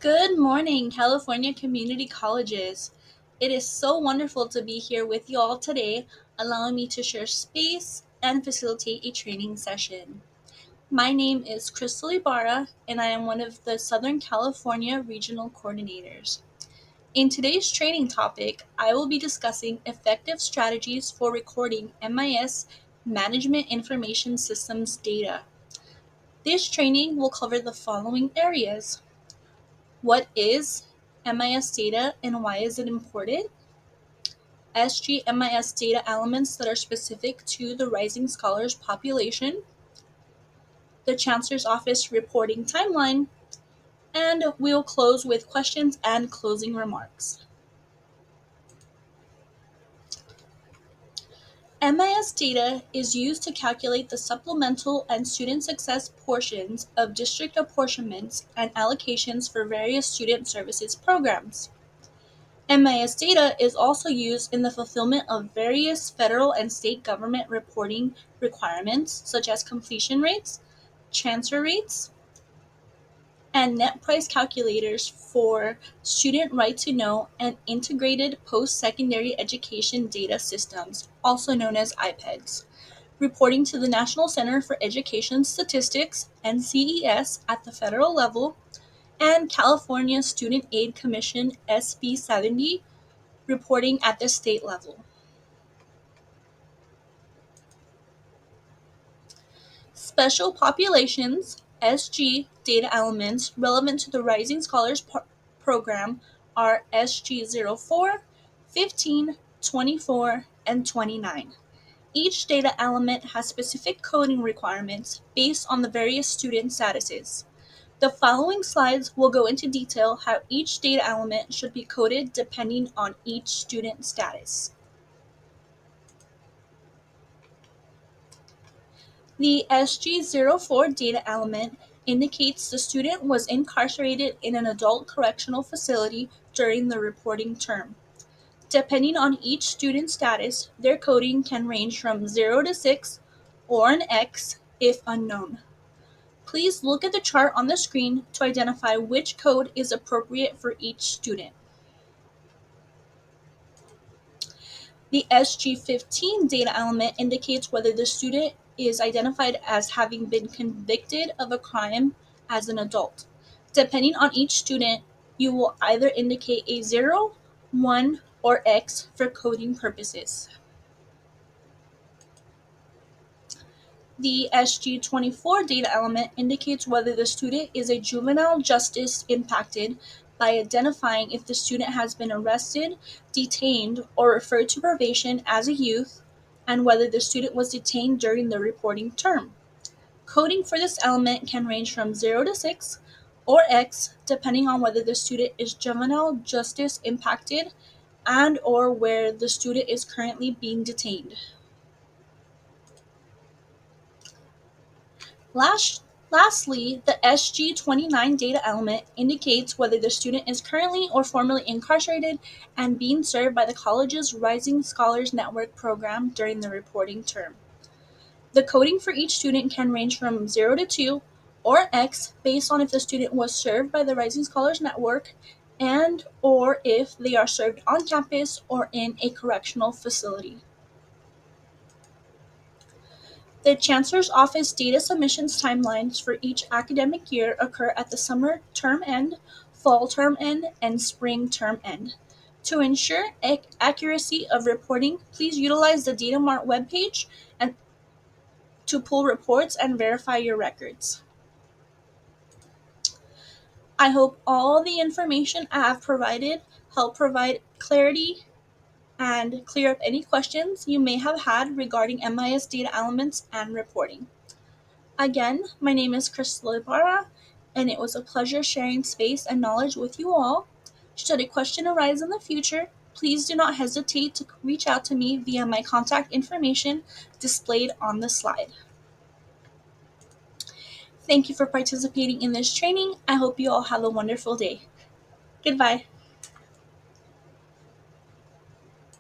Good morning, California community colleges. It is so wonderful to be here with you all today, allowing me to share space and facilitate a training session. My name is Crystal Ibarra, and I am one of the Southern California regional coordinators. In today's training topic, I will be discussing effective strategies for recording MIS Management Information Systems data. This training will cover the following areas. What is MIS data and why is it important? SG-MIS data elements that are specific to the Rising Scholars population, the Chancellor's Office reporting timeline, and we'll close with questions and closing remarks. MIS data is used to calculate the supplemental and student success portions of district apportionments and allocations for various student services programs. MIS data is also used in the fulfillment of various federal and state government reporting requirements, such as completion rates, transfer rates, and net price calculators for student right to know and integrated post-secondary education data systems, also known as IPEDS, reporting to the National Center for Education Statistics, NCES, at the federal level, and California Student Aid Commission, SB 70, reporting at the state level. Special populations, SG, data elements relevant to the Rising Scholars Program are SG 04, 15, 24, and 29. Each data element has specific coding requirements based on the various student statuses. The following slides will go into detail how each data element should be coded depending on each student status. The SG04 data element indicates the student was incarcerated in an adult correctional facility during the reporting term. Depending on each student's status, their coding can range from 0 to 6 or an X if unknown. Please look at the chart on the screen to identify which code is appropriate for each student. The SG15 data element indicates whether the student is identified as having been convicted of a crime as an adult. Depending on each student, you will either indicate a 0, 1, or X for coding purposes. The SG24 data element indicates whether the student is a juvenile justice impacted by identifying if the student has been arrested, detained, or referred to probation as a youth, and whether the student was detained during the reporting term. Coding for this element can range from 0 to 6 or X depending on whether the student is juvenile justice impacted and or where the student is currently being detained. Lastly, the SG29 data element indicates whether the student is currently or formerly incarcerated and being served by the college's Rising Scholars Network program during the reporting term. The coding for each student can range from 0 to 2 or X based on if the student was served by the Rising Scholars Network and or if they are served on campus or in a correctional facility. The Chancellor's Office data submissions timelines for each academic year occur at the summer term end, fall term end, and spring term end. To ensure accuracy of reporting, please utilize the DataMart webpage and to pull reports and verify your records. I hope all the information I have provided help provide clarity and clear up any questions you may have had regarding MIS data elements and reporting. Again, my name is Crystal Ibarra, and it was a pleasure sharing space and knowledge with you all. Should a question arise in the future, please do not hesitate to reach out to me via my contact information displayed on the slide. Thank you for participating in this training. I hope you all have a wonderful day. Goodbye.